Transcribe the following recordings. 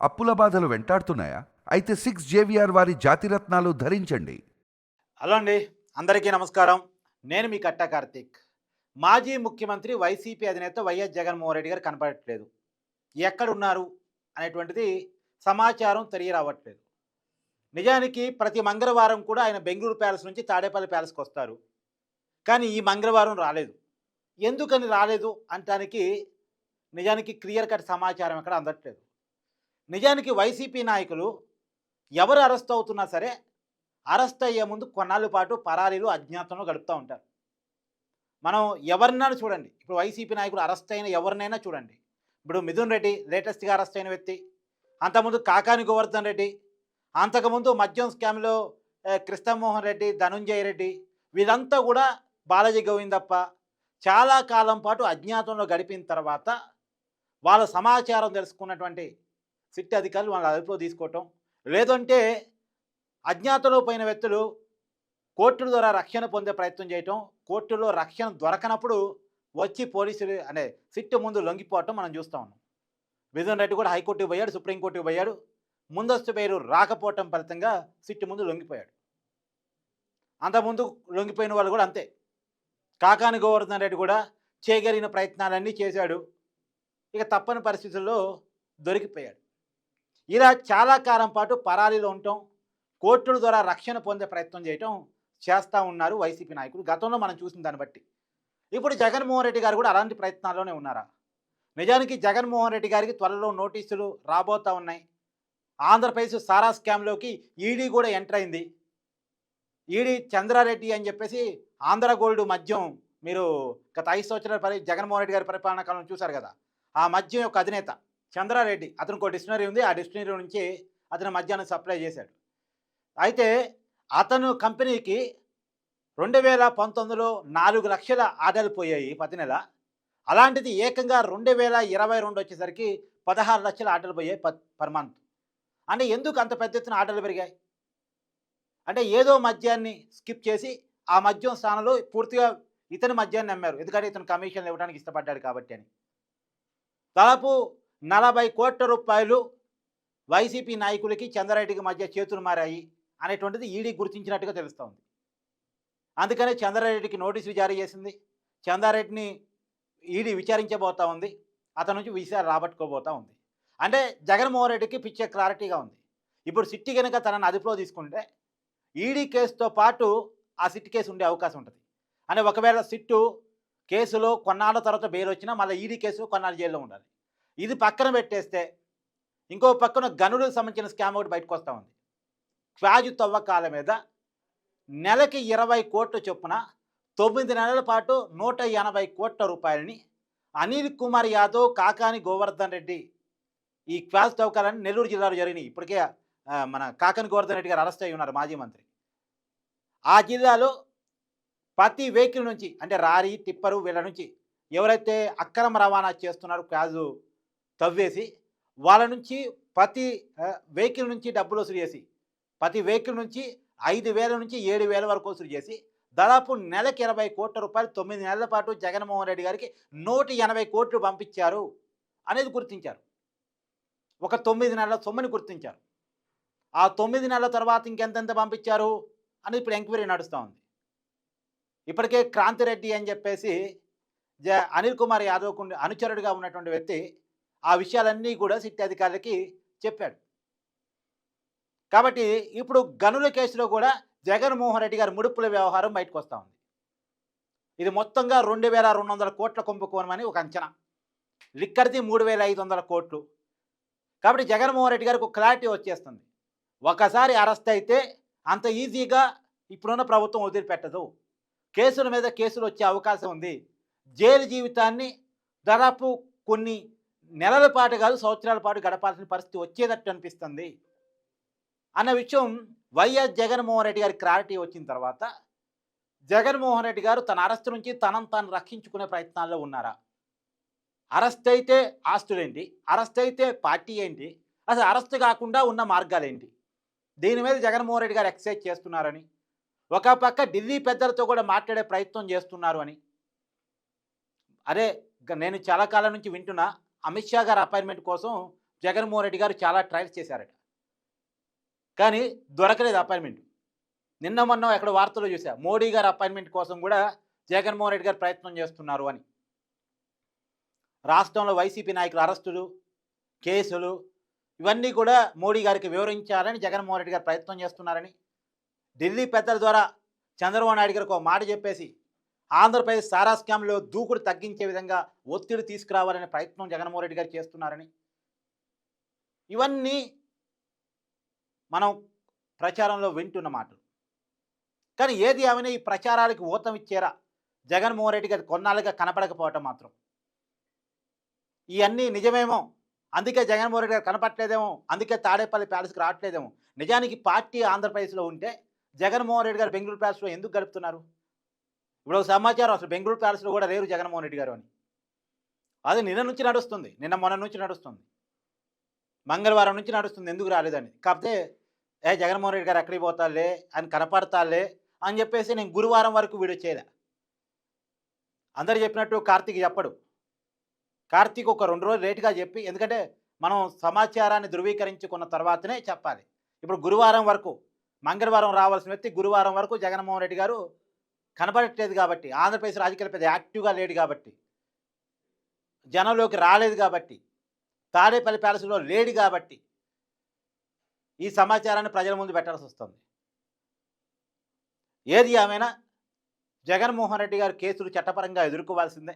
అప్పుల బాధలు వెంటాడుతున్నాయా? అయితే 6 జేవిఆర్ వారి జాతిరత్నాలు ధరించండి. హలో అండి, అందరికీ నమస్కారం. నేను మీ కట్టా కార్తీక్. మాజీ ముఖ్యమంత్రి వైసీపీ అధినేత వైఎస్ జగన్మోహన్ రెడ్డి గారు కనపడట్లేదు. ఎక్కడున్నారు అనేటువంటిది సమాచారం తెలియరావట్లేదు. నిజానికి ప్రతి మంగళవారం కూడా ఆయన బెంగుళూరు ప్యాలెస్ నుంచి తాడేపల్లి ప్యాలెస్కి వస్తారు. కానీ ఈ మంగళవారం రాలేదు. ఎందుకని రాలేదు అనటానికి నిజానికి క్లియర్ కట్ సమాచారం ఎక్కడ అందట్లేదు. నిజానికి వైసీపీ నాయకులు ఎవరు అరెస్ట్ అవుతున్నా సరే అరెస్ట్ అయ్యే ముందు కొన్నాళ్ళ పాటు పరారీలు అజ్ఞాతంలో గడుపుతూ ఉంటారు. మనం ఎవరినైనా చూడండి, ఇప్పుడు వైసీపీ నాయకులు అరెస్ట్ అయిన ఎవరినైనా చూడండి. ఇప్పుడు మిథున్ రెడ్డి లేటెస్ట్గా అరెస్ట్ అయిన వ్యక్తి, అంతకుముందు కాకాని గోవర్ధన్ రెడ్డి, అంతకుముందు మద్యం స్కామ్లో కృష్ణమోహన్ రెడ్డి, ధనుంజయ రెడ్డి, వీళ్ళంతా కూడా బాలాజీ గోవిందప్ప చాలా కాలం పాటు అజ్ఞాతంలో గడిపిన తర్వాత వాళ్ళ సమాచారం తెలుసుకున్నటువంటి సిట్ అధికారులు వాళ్ళ అదుపులో తీసుకోవటం, లేదంటే అజ్ఞాతంలో పోయిన వ్యక్తులు కోర్టుల ద్వారా రక్షణ పొందే ప్రయత్నం చేయటం, కోర్టులో రక్షణ దొరకనప్పుడు వచ్చి పోలీసులు అనే సిట్టు ముందు లొంగిపోవటం మనం చూస్తూ ఉన్నాం. మిథున్ రెడ్డి కూడా హైకోర్టుకు పోయాడు, సుప్రీంకోర్టుకు పోయాడు. ముందస్తు బెయిలు రాకపోవటం ఫలితంగా సిట్టు ముందు లొంగిపోయాడు. అంతకుముందు లొంగిపోయిన వాళ్ళు కూడా అంతే. కాకాని గోవర్ధన్ రెడ్డి కూడా చేయగలిగిన ప్రయత్నాలన్నీ చేశాడు. ఇక తప్పని పరిస్థితుల్లో దొరికిపోయాడు. ఇలా చాలా కాలం పాటు పరారీలో ఉండటం, కోర్టుల ద్వారా రక్షణ పొందే ప్రయత్నం చేయటం చేస్తూ ఉన్నారు వైసీపీ నాయకులు. గతంలో మనం చూసిన దాన్ని బట్టి ఇప్పుడు జగన్మోహన్ రెడ్డి గారు కూడా అలాంటి ప్రయత్నాల్లోనే ఉన్నారా? నిజానికి జగన్మోహన్ రెడ్డి గారికి త్వరలో నోటీసులు రాబోతూ ఉన్నాయి. ఆంధ్రప్రదేశ్ సారా స్కామ్లోకి ఈడీ కూడా ఎంటర్ అయింది. ఈడీ చంద్రారెడ్డి అని చెప్పేసి ఆంధ్ర గోల్డ్ మద్యం, మీరు గత 5 సంవత్సరాల జగన్మోహన్ రెడ్డి గారి పరిపాలనా కాలంలో చూశారు కదా, ఆ మద్యం యొక్క అధినేత చంద్రారెడ్డి, అతనికి ఒక డిక్షనరీ ఉంది. ఆ డిక్షనరీ నుంచి అతను మద్యాన్ని సప్లై చేశాడు. అయితే అతను కంపెనీకి 2019లో 4 లక్షల ఆర్డర్లు పోయాయి ప్రతి నెల. అలాంటిది ఏకంగా 2022 వచ్చేసరికి 16 లక్షల ఆర్డర్లు పోయాయి పర్ మంత్. అంటే ఎందుకు అంత పెద్ద ఎత్తున ఆర్డర్లు పెరిగాయి? అంటే ఏదో మద్యాన్ని స్కిప్ చేసి ఆ మద్యం స్థానంలో పూర్తిగా ఇతని మద్యాన్ని అమ్మారు. ఎందుకంటే ఇతను కమిషన్లు ఇవ్వడానికి ఇష్టపడ్డాడు కాబట్టి అని. దాదాపు 40 కోట్ల రూపాయలు వైసీపీ నాయకులకి చంద్రారెడ్డికి మధ్య చేతులు మారాయి అనేటువంటిది ఈడీ గుర్తించినట్టుగా తెలుస్తోంది. అందుకనే చంద్రారెడ్డికి నోటీసులు జారీ చేసింది. చంద్రారెడ్డిని ఈడీ విచారించబోతా ఉంది. అతని నుంచి విషయాలు రాబట్టుకోబోతా ఉంది. అంటే జగన్మోహన్ రెడ్డికి పిచ్చే క్లారిటీగా ఉంది. ఇప్పుడు సిట్టి కనుక తనని అదుపులో తీసుకుంటే ఈడీ కేసుతో పాటు ఆ సిట్ కేసు ఉండే అవకాశం ఉంటుంది. అంటే ఒకవేళ సిట్టు కేసులో కొన్నాళ్ళ తర్వాత బెయిల్ వచ్చినా మళ్ళీ ఈడీ కేసులో కొన్నాళ్ళు జైల్లో ఉండాలి. ఇది పక్కన పెట్టేస్తే ఇంకో పక్కన గనులకు సంబంధించిన స్కామ్ ఒకటి బయటకు వస్తూ ఉంది. క్వాజు తవ్వకాల మీద నెలకి 20 కోట్ల చొప్పున 9 నెలల పాటు 180 కోట్ల రూపాయలని అనిల్ కుమార్ యాదవ్, కాకాని గోవర్ధన్ రెడ్డి ఈ క్వాజు తవ్వకాలని నెల్లూరు జిల్లాలో జరిగినాయి. ఇప్పటికే మన కాకాని గోవర్ధన్ రెడ్డి గారు అరెస్ట్ అయి ఉన్నారు, మాజీ మంత్రి. ఆ జిల్లాలో ప్రతి వెహికల్ నుంచి, అంటే రారీ, టిప్పరు, వీళ్ళ నుంచి ఎవరైతే అక్రమ రవాణా చేస్తున్నారో క్వాజు తవ్వేసి వాళ్ళ నుంచి ప్రతి వెహికల్ నుంచి డబ్బులు వసూలు చేసి, ప్రతి వెహికల్ నుంచి 5,000 నుంచి 7,000 వరకు వసూలు చేసి దాదాపు నెలకి 20 కోట్ల రూపాయలు 9 నెలల పాటు జగన్మోహన్ రెడ్డి గారికి 180 కోట్లు పంపించారు అనేది గుర్తించారు. ఒక 9 నెలల సొమ్ముని గుర్తించారు. ఆ 9 నెలల తర్వాత ఇంకెంతెంత పంపించారు అనేది ఇప్పుడు ఎంక్వైరీ నడుస్తూ ఉంది. ఇప్పటికే క్రాంతిరెడ్డి అని చెప్పేసి అనిల్ కుమార్ యాదవ్కు అనుచరుడిగా ఉన్నటువంటి వ్యక్తి ఆ విషయాలన్నీ కూడా సిట్ అధికారులకి చెప్పాడు. కాబట్టి ఇప్పుడు గనుల కేసులో కూడా జగన్మోహన్ రెడ్డి గారి ముడుపుల వ్యవహారం బయటకు వస్తూ ఉంది. ఇది మొత్తంగా 2,200 కోట్ల కుంభకోణమని ఒక అంచనా. లిక్కర్ది 3,500 కోట్లు. కాబట్టి జగన్మోహన్ రెడ్డి గారికి ఒక క్లారిటీ వచ్చేస్తుంది. ఒకసారి అరెస్ట్ అయితే అంత ఈజీగా ఇప్పుడున్న ప్రభుత్వం వదిలిపెట్టదు. కేసుల మీద కేసులు వచ్చే అవకాశం ఉంది. జైలు జీవితాన్ని దాదాపు కొన్ని నెలల పాటు కాదు, సంవత్సరాల పాటు గడపాల్సిన పరిస్థితి వచ్చేటట్టు అనిపిస్తుంది అన్న విషయం వైఎస్ జగన్మోహన్ రెడ్డి గారి క్లారిటీ వచ్చిన తర్వాత జగన్మోహన్ రెడ్డి గారు తన అరెస్ట్ నుంచి తనను తాను రక్షించుకునే ప్రయత్నాల్లో ఉన్నారా? అరెస్ట్ అయితే ఆస్తులేంటి, అరెస్ట్ అయితే పార్టీ ఏంటి, అసలు అరెస్ట్ కాకుండా ఉన్న మార్గాలేంటి, దీని మీద జగన్మోహన్ రెడ్డి గారు ఎక్సైజ్ చేస్తున్నారని, ఒక పక్క ఢిల్లీ పెద్దలతో కూడా మాట్లాడే ప్రయత్నం చేస్తున్నారు అని. అదే నేను చాలా కాలం నుంచి వింటున్నా, అమిత్ షా గారి అపాయింట్మెంట్ కోసం జగన్మోహన్ రెడ్డి గారు చాలా ట్రయల్స్ చేశారట. కానీ దొరకలేదు అపాయింట్మెంట్. నిన్న మొన్న ఎక్కడ వార్తల్లో చూసా, మోడీ గారి అపాయింట్మెంట్ కోసం కూడా జగన్మోహన్ రెడ్డి గారు ప్రయత్నం చేస్తున్నారు అని. రాష్ట్రంలో వైసీపీ నాయకుల అరెస్టులు, కేసులు ఇవన్నీ కూడా మోడీ గారికి వివరించాలని జగన్మోహన్ రెడ్డి గారు ప్రయత్నం చేస్తున్నారని, ఢిల్లీ పెద్దల ద్వారా చంద్రబాబు నాయుడు గారికి ఒక మాట చెప్పేసి ఆంధ్రప్రదేశ్ సారా స్కామ్లో దూకుడు తగ్గించే విధంగా ఒత్తిడి తీసుకురావాలనే ప్రయత్నం జగన్మోహన్ రెడ్డి గారు చేస్తున్నారని, ఇవన్నీ మనం ప్రచారంలో వింటున్న మాటలు. కానీ ఏది ఏమైనా ఈ ప్రచారాలకు ఊతం ఇచ్చారా జగన్మోహన్ రెడ్డి గారు కొన్నాళ్ళుగా కనపడకపోవటం మాత్రం. ఇవన్నీ నిజమేమో, అందుకే జగన్మోహన్ రెడ్డి గారు కనపట్లేదేమో, అందుకే తాడేపల్లి ప్యాలెస్కి రావట్లేదేమో. నిజానికి పార్టీ ఆంధ్రప్రదేశ్లో ఉంటే జగన్మోహన్ రెడ్డి గారు బెంగళూరు ప్యాలెస్లో ఎందుకు గడుపుతున్నారు? ఇప్పుడు ఒక సమాచారం, అసలు బెంగళూరు ప్యాలెస్లో కూడా లేరు జగన్మోహన్ రెడ్డి గారు అని. అది నిన్న నుంచి నడుస్తుంది, నిన్న మొన్న నుంచి నడుస్తుంది, మంగళవారం నుంచి నడుస్తుంది ఎందుకు రాలేదని. కాకపోతే జగన్మోహన్ రెడ్డి గారు ఎక్కడికి పోతాలే అని కనపడతాలే అని చెప్పేసి నేను గురువారం వరకు వీడియో చేయలే. అందరు చెప్పినట్టు కార్తీక్ చెప్పడు. కార్తీక్ ఒక 2 రోజులు లేటుగా చెప్పి, ఎందుకంటే మనం సమాచారాన్ని ధృవీకరించుకున్న తర్వాతనే చెప్పాలి. ఇప్పుడు గురువారం వరకు, మంగళవారం రావాల్సిన వ్యక్తి గురువారం వరకు జగన్మోహన్ రెడ్డి గారు కనపడట్లేదు కాబట్టి, ఆంధ్రప్రదేశ్ రాజకీయాలు పెద్ద యాక్టివ్గా లేడు కాబట్టి, జనంలోకి రాలేదు కాబట్టి, తాడేపల్లి ప్యాలెస్లో లేడు కాబట్టి ఈ సమాచారాన్ని ప్రజల ముందు పెట్టాల్సి వస్తుంది. ఏది ఏమైనా జగన్మోహన్ రెడ్డి గారు కేసులు చట్టపరంగా ఎదుర్కోవాల్సిందే,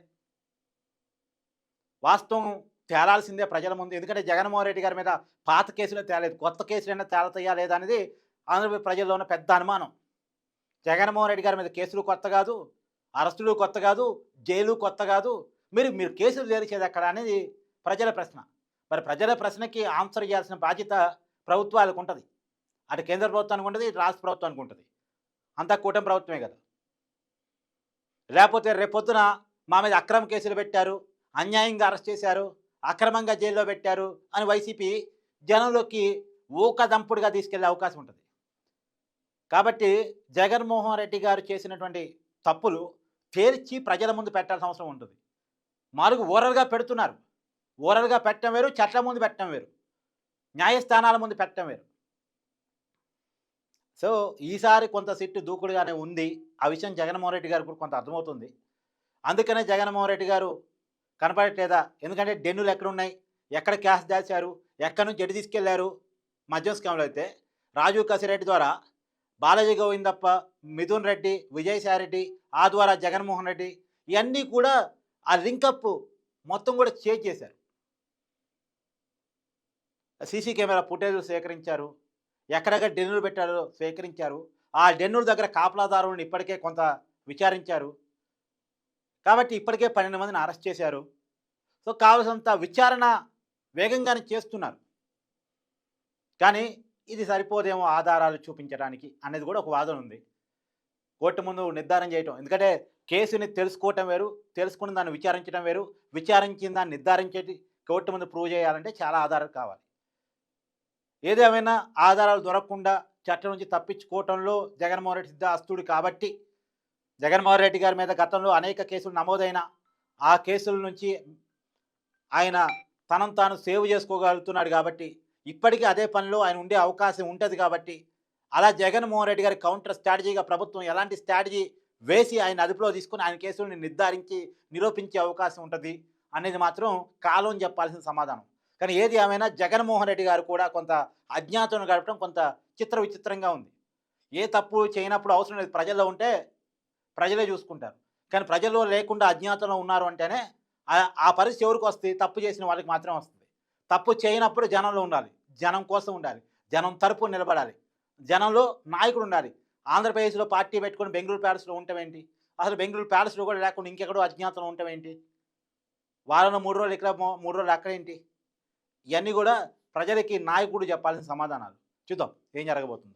వాస్తవం తేలాల్సిందే ప్రజల ముందు. ఎందుకంటే జగన్మోహన్ రెడ్డి గారి మీద పాత కేసులే తేలేదు, కొత్త కేసులైనా తేలతాయా లేదా అనేది ఆంధ్రప్రదేశ్ ప్రజల్లో ఉన్న పెద్ద అనుమానం. జగన్మోహన్ రెడ్డి గారి మీద కేసులు కొత్త కాదు, అరెస్టులు కొత్త కాదు, జైలు కొత్త కాదు, మీరు కేసులు తెరిచేది ఎక్కడ అనేది ప్రజల ప్రశ్న. మరి ప్రజల ప్రశ్నకి ఆన్సర్ చేయాల్సిన బాధ్యత ప్రభుత్వాలకు ఉంటుంది. అటు కేంద్ర ప్రభుత్వానికి ఉంటుంది, ఇటు రాష్ట్ర ప్రభుత్వానికి ఉంటుంది. అంతా కూటమి ప్రభుత్వమే కదా. లేకపోతే రేపొద్దున మా మీద అక్రమ కేసులు పెట్టారు, అన్యాయంగా అరెస్ట్ చేశారు, అక్రమంగా జైల్లో పెట్టారు అని వైసీపీ జనంలోకి ఊకదంపుడుగా తీసుకెళ్లే అవకాశం ఉంటుంది. కాబట్టి జగన్మోహన్ రెడ్డి గారు చేసినటువంటి తప్పులు తేల్చి ప్రజల ముందు పెట్టాల్సిన అవసరం ఉంటుంది. మారుగు ఓరల్గా పెడుతున్నారు, ఓరల్గా పెట్టడం వేరు, చట్ల ముందు పెట్టడం వేరు, న్యాయస్థానాల ముందు పెట్టడం వేరు. సో ఈసారి కొంత సిట్టు దూకుడుగానే ఉంది. ఆ విషయం జగన్మోహన్ రెడ్డి గారికి కూడా కొంత అర్థమవుతుంది. అందుకనే జగన్మోహన్ రెడ్డి గారు కనపడట్లేదా? ఎందుకంటే డెన్నులు ఎక్కడున్నాయి, ఎక్కడ క్యాష్ దాచారు, ఎక్కడి నుంచి ఎటు తీసుకెళ్లారు. మద్యం స్కామ్లో అయితే రాజీవ్ కసిరెడ్డి ద్వారా బాలాజీ గోవిందప్ప, మిథున్ రెడ్డి, విజయసాయిరెడ్డి, ఆ ద్వారా జగన్మోహన్ రెడ్డి, ఇవన్నీ కూడా ఆ లింకప్ మొత్తం కూడా చేంజ్ చేశారు. సీసీ కెమెరా ఫుటేజ్లు సేకరించారు, ఎక్కడెక్కడ డెన్నులు పెట్టారో సేకరించారు. ఆ డెన్నుల దగ్గర కాపలాదారులను ఇప్పటికే కొంత విచారించారు. కాబట్టి ఇప్పటికే 12 మందిని అరెస్ట్ చేశారు. సో కావలసినంత విచారణ వేగంగానే చేస్తున్నారు. కానీ ఇది సరిపోదేమో ఆధారాలు చూపించడానికి అనేది కూడా ఒక వాదన ఉంది. కోర్టు ముందు నిర్ధారణ చేయటం, ఎందుకంటే కేసుని తెలుసుకోవటం వేరు, తెలుసుకున్న దాన్ని విచారించడం వేరు, విచారించిన దాన్ని నిర్ధారించేది కోర్టు ముందు ప్రూవ్ చేయాలంటే చాలా ఆధారాలు కావాలి. ఏదేమైనా ఆధారాలు దొరకకుండా చట్టం నుంచి తప్పించుకోవటంలో జగన్మోహన్ రెడ్డి సిద్ధాస్తుడు కాబట్టి, జగన్మోహన్ రెడ్డి గారి మీద గతంలో అనేక కేసులు నమోదైన ఆ కేసుల నుంచి ఆయన తనను తాను సేవ్ చేసుకోగలుగుతున్నాడు కాబట్టి, ఇప్పటికీ అదే పనిలో ఆయన ఉండే అవకాశం ఉంటుంది కాబట్టి, అలా జగన్మోహన్ రెడ్డి గారి కౌంటర్ స్ట్రాటజీగా ప్రభుత్వం ఎలాంటి స్ట్రాటజీ వేసి ఆయన అదుపులో తీసుకుని ఆయన కేసులను నిర్ధారించి నిరూపించే అవకాశం ఉంటుంది అనేది మాత్రం కాలం చెప్పాల్సిన సమాధానం. కానీ ఏది ఏమైనా జగన్మోహన్ రెడ్డి గారు కూడా కొంత అజ్ఞాతం గడపడం కొంత విచిత్రంగా ఉంది. ఏ తప్పు చేయనప్పుడు అవసరం లేదు, ప్రజల్లో ఉంటే ప్రజలే చూసుకుంటారు. కానీ ప్రజల్లో లేకుండా అజ్ఞాతంలో ఉన్నారు అంటేనే ఆ పరిస్థితి ఎవరికి వస్తుంది? తప్పు చేసిన వాళ్ళకి మాత్రమే వస్తుంది. తప్పు చేయనప్పుడు జనంలో ఉండాలి, జనం కోసం ఉండాలి, జనం తరపు నిలబడాలి, జనంలో నాయకుడు ఉండాలి. ఆంధ్రప్రదేశ్లో పార్టీ పెట్టుకుని బెంగళూరు ప్యాలెస్లో ఉండటమేంటి? అసలు బెంగళూరు ప్యాలెస్లో కూడా లేకుండా ఇంకెక్కడో అజ్ఞాతంలో ఉండటమేంటి? వారంలో 3 రోజులు ఇక్కడ 3 రోజులు అక్కడేంటి? ఇవన్నీ కూడా ప్రజలకి నాయకుడు చెప్పాల్సిన సమాధానాలు. చూద్దాం ఏం జరగబోతుందో.